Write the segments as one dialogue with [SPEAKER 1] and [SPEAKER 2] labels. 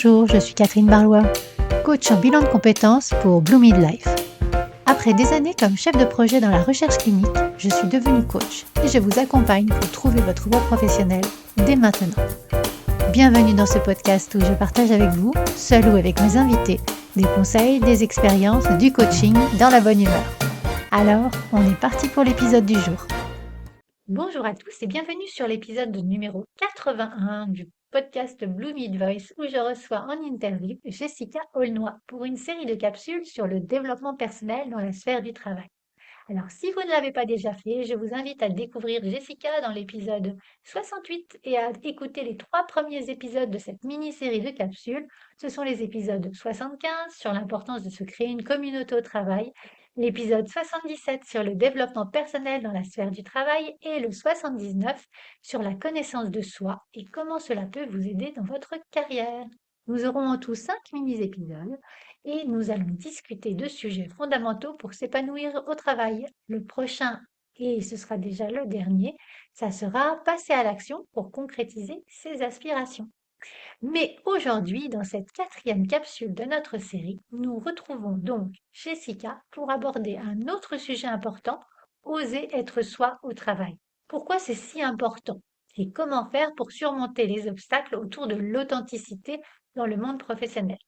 [SPEAKER 1] Bonjour, je suis Catherine Barlois, coach en bilan de compétences pour Blue Midlife. Après des années comme chef de projet dans la recherche clinique, je suis devenue coach et je vous accompagne pour trouver votre voie professionnelle dès maintenant. Bienvenue dans ce podcast où je partage avec vous, seul ou avec mes invités, des conseils, des expériences, du coaching dans la bonne humeur. Alors, on est parti pour l'épisode du jour. Bonjour à tous et bienvenue sur l'épisode numéro 81 du podcast Blue Mid Voice où je reçois en interview Jessica Aulnoy pour une série de capsules sur le développement personnel dans la sphère du travail. Alors, si vous ne l'avez pas déjà fait, je vous invite à découvrir Jessica dans l'épisode 68 et à écouter les 3 premiers épisodes de cette mini-série de capsules. Ce sont les épisodes 75 sur l'importance de se créer une communauté au travail, l'épisode 77 sur le développement personnel dans la sphère du travail et le 79 sur la connaissance de soi et comment cela peut vous aider dans votre carrière. Nous aurons en tout 5 mini-épisodes et nous allons discuter de sujets fondamentaux pour s'épanouir au travail. Le prochain, et ce sera déjà le dernier, ça sera passer à l'action pour concrétiser ses aspirations. Mais aujourd'hui, dans cette 4e capsule de notre série, nous retrouvons donc Jessica pour aborder un autre sujet important, oser être soi au travail. Pourquoi c'est si important? Et comment faire pour surmonter les obstacles autour de l'authenticité dans le monde professionnel?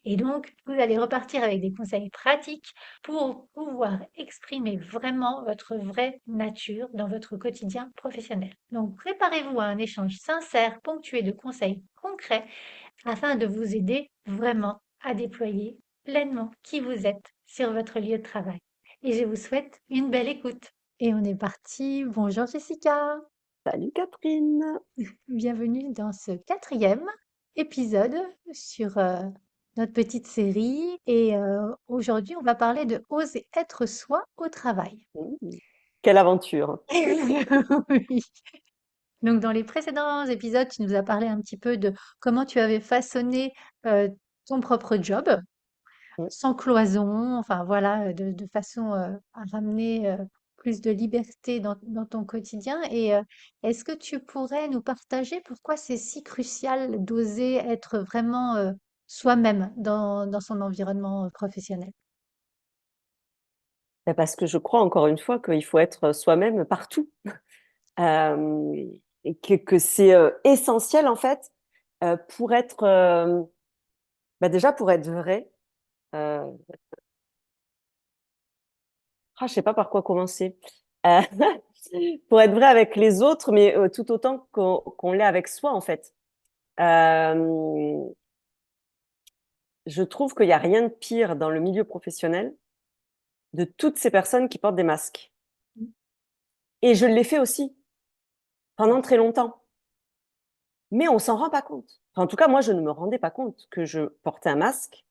[SPEAKER 1] Et donc, vous allez repartir avec des conseils pratiques pour pouvoir exprimer vraiment votre vraie nature dans votre quotidien professionnel. Donc, préparez-vous à un échange sincère, ponctué de conseils concrets afin de vous aider vraiment à déployer pleinement qui vous êtes sur votre lieu de travail. Et je vous souhaite une belle écoute. Et on est parti. Bonjour Jessica.
[SPEAKER 2] Salut Catherine.
[SPEAKER 1] Bienvenue dans ce 4e épisode sur notre petite série. Et aujourd'hui, on va parler de oser être soi au travail.
[SPEAKER 2] Quelle aventure.
[SPEAKER 1] Oui. Donc, dans les précédents épisodes, tu nous as parlé un petit peu de comment tu avais façonné ton propre job,
[SPEAKER 2] Mm.
[SPEAKER 1] sans cloison, enfin voilà, de façon à ramener plus de liberté dans ton quotidien. Et est-ce que tu pourrais nous partager pourquoi c'est si crucial d'oser être vraiment soi-même dans son environnement professionnel?
[SPEAKER 2] Parce que je crois encore une fois qu'il faut être soi-même partout. Euh, et que c'est essentiel en fait pour être déjà pour être vrai. Euh, je sais pas par quoi commencer. Euh, pour être vrai avec les autres, mais tout autant qu'on l'est avec soi en fait. Euh, je trouve qu'il n'y a rien de pire dans le milieu professionnel de toutes ces personnes qui portent des masques. Et je l'ai fait aussi pendant très longtemps. Mais on s'en rend pas compte. Enfin, en tout cas, moi, je ne me rendais pas compte que je portais un masque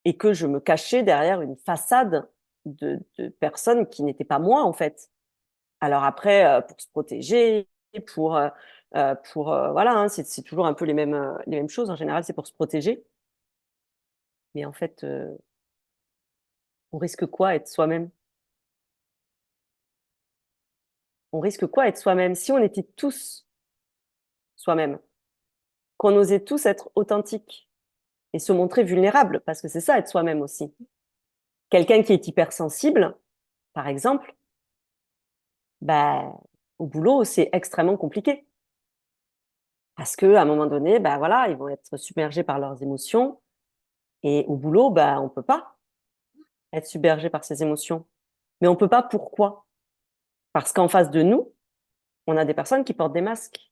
[SPEAKER 2] et que je me cachais derrière une façade de personnes qui n'étaient pas moi, en fait. Alors après, pour se protéger, voilà, hein, c'est toujours un peu les mêmes choses. En général, c'est pour se protéger. Mais en fait, on risque quoi à être soi-même? On risque quoi à être soi-même si on était tous soi-même, qu'on osait tous être authentiques et se montrer vulnérable, parce que c'est ça, être soi-même aussi. Quelqu'un qui est hypersensible, par exemple, bah, au boulot, c'est extrêmement compliqué. Parce qu'à un moment donné, bah, voilà, ils vont être submergés par leurs émotions. Et au boulot, bah, on ne peut pas être submergé par ses émotions. Mais on ne peut pas pourquoi? Parce qu'en face de nous, on a des personnes qui portent des masques.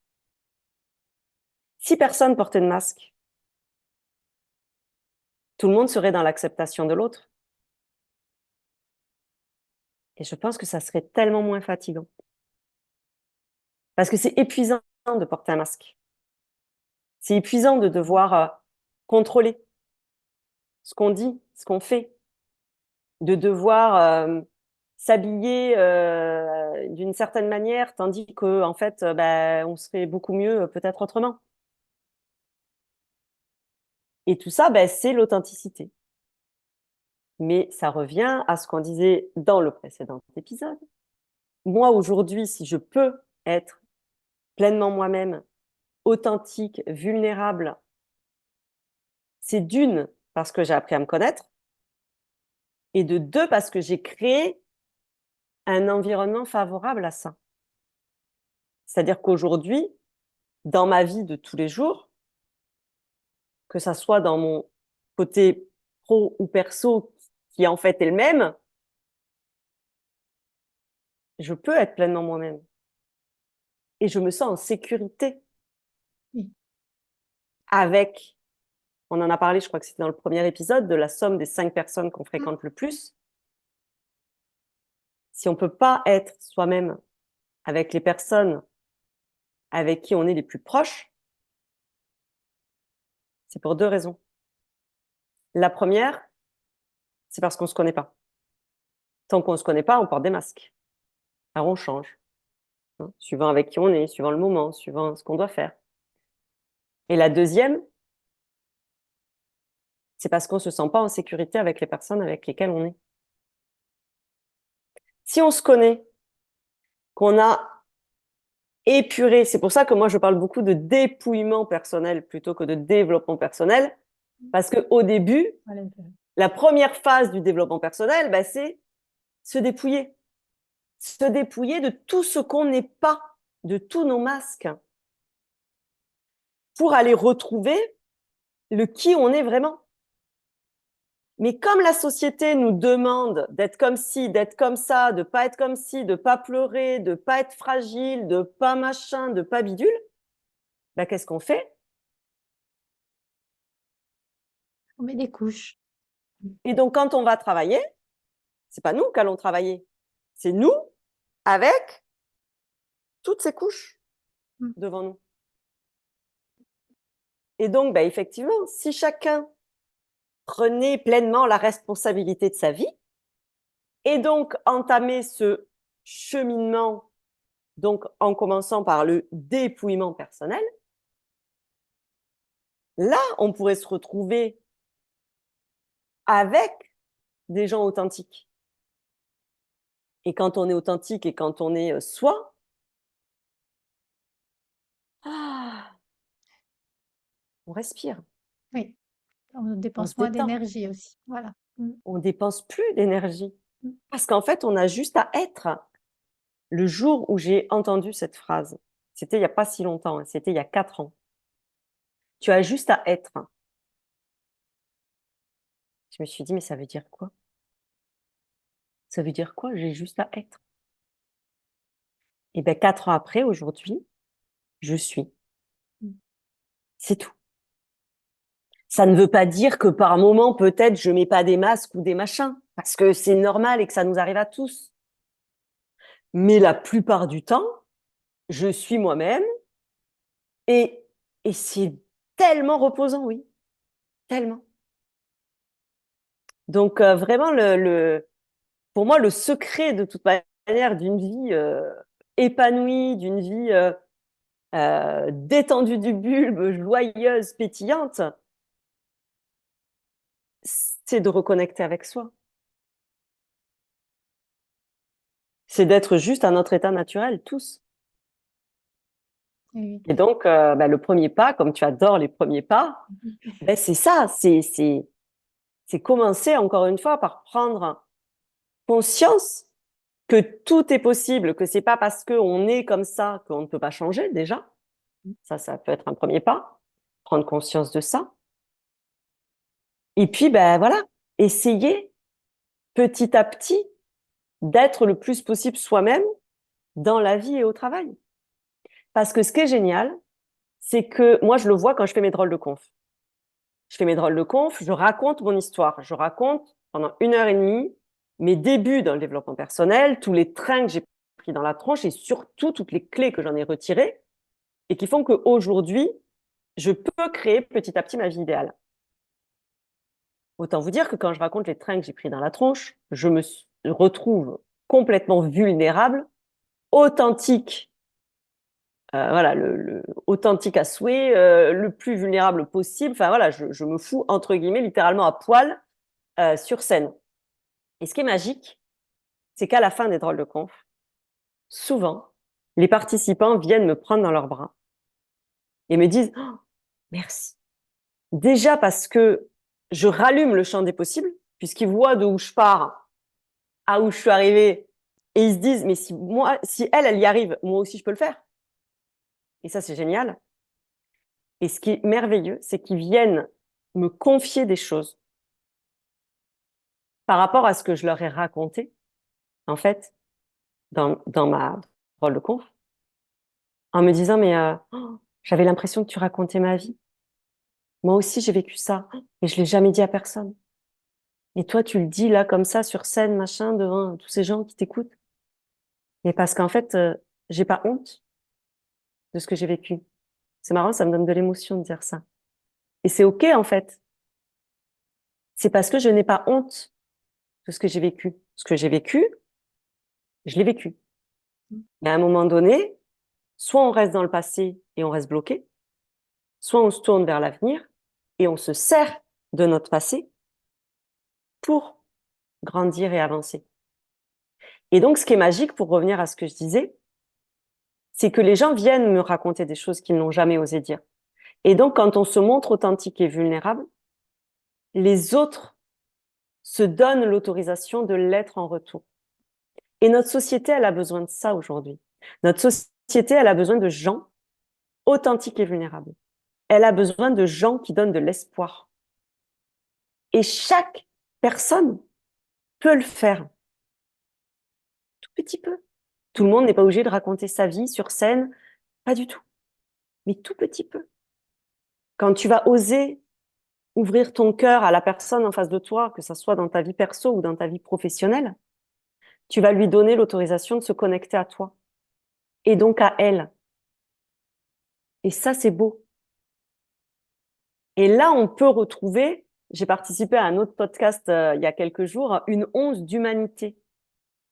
[SPEAKER 2] Si personne portait de masque, tout le monde serait dans l'acceptation de l'autre. Et je pense que ça serait tellement moins fatigant. Parce que c'est épuisant de porter un masque. C'est épuisant de devoir contrôler ce qu'on dit, ce qu'on fait, de devoir s'habiller d'une certaine manière, tandis que en fait, on serait beaucoup mieux peut-être autrement. Et tout ça, c'est l'authenticité. Mais ça revient à ce qu'on disait dans le précédent épisode. Moi, aujourd'hui, si je peux être pleinement moi-même, authentique, vulnérable, c'est d'une, parce que j'ai appris à me connaître, et de deux, parce que j'ai créé un environnement favorable à ça. C'est-à-dire qu'aujourd'hui, dans ma vie de tous les jours, que ça soit dans mon côté pro ou perso, qui en fait est le même, je peux être pleinement moi-même. Et je me sens en sécurité
[SPEAKER 1] Oui.
[SPEAKER 2] avec, on en a parlé, je crois que c'était dans le premier épisode, de la somme des 5 personnes qu'on fréquente le plus. Si on peut pas être soi-même avec les personnes avec qui on est les plus proches, c'est pour deux raisons. La première, c'est parce qu'on se connaît pas. Tant qu'on se connaît pas, on porte des masques. Alors on change, hein, suivant avec qui on est, suivant le moment, suivant ce qu'on doit faire. Et la deuxième, c'est parce qu'on se sent pas en sécurité avec les personnes avec lesquelles on est. Si on se connaît, qu'on a épuré, c'est pour ça que moi je parle beaucoup de dépouillement personnel plutôt que de développement personnel, parce que au début, la première phase du développement personnel, bah, c'est se dépouiller. Se dépouiller de tout ce qu'on n'est pas, de tous nos masques, pour aller retrouver le qui on est vraiment. Mais comme la société nous demande d'être comme ci, d'être comme ça, de pas être comme ci, de pas pleurer, de pas être fragile, de pas machin, de pas bidule, bah, qu'est-ce qu'on fait?
[SPEAKER 1] On met des couches.
[SPEAKER 2] Et donc, quand on va travailler, c'est pas nous qu'allons travailler. C'est nous avec toutes ces couches devant nous. Et donc, bah, effectivement, si chacun prenait pleinement la responsabilité de sa vie et donc entamait ce cheminement, donc en commençant par le dépouillement personnel, là, on pourrait se retrouver avec des gens authentiques. Et quand on est authentique et quand on est soi, on respire,
[SPEAKER 1] Oui, on
[SPEAKER 2] on se
[SPEAKER 1] dépense moins
[SPEAKER 2] détend,
[SPEAKER 1] d'énergie aussi. Voilà.
[SPEAKER 2] on dépense plus d'énergie.
[SPEAKER 1] Mm.
[SPEAKER 2] Parce qu'en fait, on a juste à être. Le jour où j'ai entendu cette phrase, c'était il n'y a pas si longtemps, c'était il y a 4 ans. Tu as juste à être. Je me suis dit, mais ça veut dire quoi? Ça veut dire quoi? J'ai juste à être. Et bien, 4 ans après, aujourd'hui, je suis. C'est tout. Ça ne veut pas dire que par moment, peut-être, je mets pas des masques ou des machins, parce que c'est normal et que ça nous arrive à tous. Mais la plupart du temps, je suis moi-même et, et c'est tellement reposant, oui, tellement. Donc, vraiment, pour moi, le secret, de toute manière, d'une vie épanouie, d'une vie détendue du bulbe, joyeuse, pétillante, c'est de reconnecter avec soi. C'est d'être juste à notre état naturel, tous.
[SPEAKER 1] Oui.
[SPEAKER 2] Et donc, bah, le premier pas, comme tu adores les premiers pas, ben, c'est ça, c'est commencer encore une fois par prendre conscience que tout est possible, que c'est pas parce qu'on est comme ça qu'on ne peut pas changer déjà. Ça peut être un premier pas, prendre conscience de ça. Et puis, ben voilà, essayer petit à petit d'être le plus possible soi-même dans la vie et au travail. Parce que ce qui est génial, c'est que moi, je le vois quand je fais mes drôles de conf. Je fais mes drôles de conf, je raconte mon histoire. Je raconte pendant 1 heure et demie mes débuts dans le développement personnel, tous les trains que j'ai pris dans la tronche et surtout toutes les clés que j'en ai retirées et qui font qu'aujourd'hui, je peux créer petit à petit ma vie idéale. Autant vous dire que quand je raconte les trains que j'ai pris dans la tronche, je me retrouve complètement vulnérable, authentique, voilà, authentique à souhait, le plus vulnérable possible. Enfin voilà, je me fous entre guillemets littéralement à poil sur scène. Et ce qui est magique, c'est qu'à la fin des drôles de conf, souvent, les participants viennent me prendre dans leurs bras et me disent oh, merci. Déjà parce que je rallume le champ des possibles, puisqu'ils voient d'où je pars à où je suis arrivée, et ils se disent, mais si elle y arrive, moi aussi je peux le faire. Et ça, c'est génial. Et ce qui est merveilleux, c'est qu'ils viennent me confier des choses par rapport à ce que je leur ai raconté, en fait, dans ma rôle de conf, en me disant, mais j'avais l'impression que tu racontais ma vie. Moi aussi, j'ai vécu ça, mais je l'ai jamais dit à personne. Et toi, tu le dis là, comme ça, sur scène, machin, devant tous ces gens qui t'écoutent. Mais parce qu'en fait, j'ai pas honte de ce que j'ai vécu. C'est marrant, ça me donne de l'émotion de dire ça. Et c'est OK, en fait. C'est parce que je n'ai pas honte de ce que j'ai vécu. Ce que j'ai vécu, je l'ai vécu. Mais à un moment donné, soit on reste dans le passé et on reste bloqué, soit on se tourne vers l'avenir et on se sert de notre passé pour grandir et avancer. Et donc, ce qui est magique, pour revenir à ce que je disais, c'est que les gens viennent me raconter des choses qu'ils n'ont jamais osé dire. Et donc, quand on se montre authentique et vulnérable, les autres se donnent l'autorisation de l'être en retour. Et notre société, elle a besoin de ça aujourd'hui. Notre société, elle a besoin de gens authentiques et vulnérables. Elle a besoin de gens qui donnent de l'espoir. Et chaque personne peut le faire. Tout petit peu. Tout le monde n'est pas obligé de raconter sa vie sur scène. Pas du tout. Mais tout petit peu. Quand tu vas oser ouvrir ton cœur à la personne en face de toi, que ça soit dans ta vie perso ou dans ta vie professionnelle, tu vas lui donner l'autorisation de se connecter à toi. Et donc à elle. Et ça, c'est beau. Et là, on peut retrouver, j'ai participé à un autre podcast il y a quelques jours, une once d'humanité.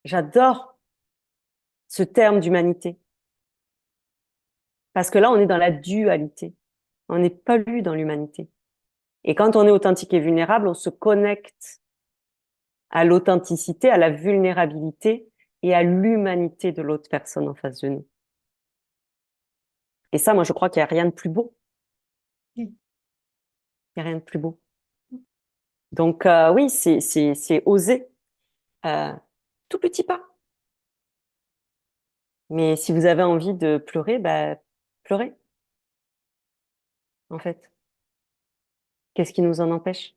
[SPEAKER 2] J'adore ce terme d'humanité. Parce que là, on est dans la dualité. On n'est pas lu dans l'humanité. Et quand on est authentique et vulnérable, on se connecte à l'authenticité, à la vulnérabilité et à l'humanité de l'autre personne en face de nous. Et ça, moi, je crois qu'il n'y a rien de plus beau. Il n'y a rien de plus beau. Donc, oui, c'est oser. Tout petit pas. Mais si vous avez envie de pleurer, bah, pleurez. En fait. Qu'est-ce qui nous en empêche?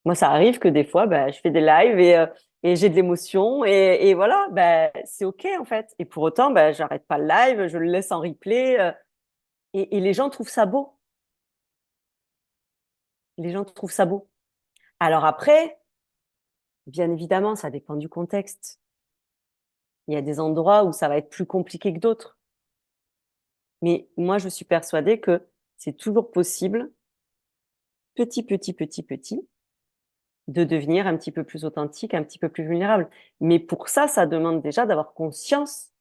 [SPEAKER 2] Moi, ça arrive que des fois, bah, je fais des lives et j'ai de l'émotion et voilà, bah, c'est OK, en fait. Et pour autant, bah, j'arrête pas le live, je le laisse en replay et les gens trouvent ça beau. Les gens trouvent ça beau. Alors après, bien évidemment, ça dépend du contexte. Il y a des endroits où ça va être plus compliqué que d'autres. Mais moi, je suis persuadée que c'est toujours possible, petit, de devenir un petit peu plus authentique, un petit peu plus vulnérable. Mais pour ça, ça demande déjà d'avoir conscience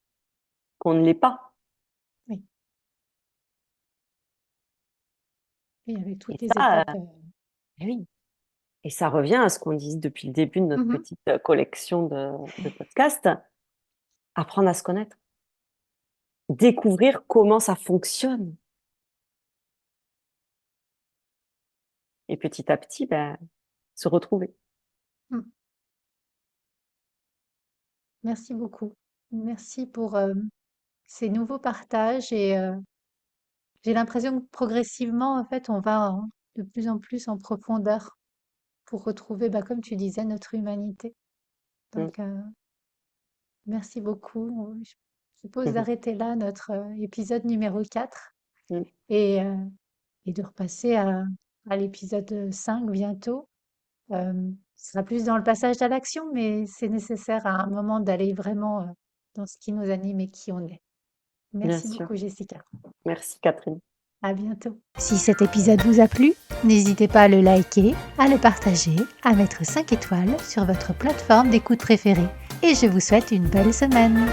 [SPEAKER 2] qu'on ne l'est pas.
[SPEAKER 1] Oui. Et avec toutes
[SPEAKER 2] Et
[SPEAKER 1] les
[SPEAKER 2] ça,
[SPEAKER 1] étapes.
[SPEAKER 2] oui. Et ça revient à ce qu'on dit depuis le début de notre petite collection de podcasts, apprendre à se connaître, découvrir comment ça fonctionne. Et petit à petit, ben, se retrouver.
[SPEAKER 1] Merci beaucoup. Merci pour ces nouveaux partages et j'ai l'impression que progressivement, en fait, on va de plus en plus en profondeur pour retrouver, bah, comme tu disais, notre humanité.
[SPEAKER 2] Mm.
[SPEAKER 1] Donc, merci beaucoup. Je propose d'arrêter là notre épisode numéro 4
[SPEAKER 2] Mm.
[SPEAKER 1] et, euh, et de repasser à l'épisode 5 bientôt. Ce sera plus dans le passage à l'action, mais c'est nécessaire à un moment d'aller vraiment dans ce qui nous anime et qui on est.
[SPEAKER 2] Bien
[SPEAKER 1] Merci
[SPEAKER 2] sûr.
[SPEAKER 1] beaucoup, Jessica.
[SPEAKER 2] Merci, Catherine.
[SPEAKER 1] À bientôt. Si cet épisode vous a plu, n'hésitez pas à le liker, à le partager, à mettre 5 étoiles sur votre plateforme d'écoute préférée. Et je vous souhaite une belle semaine.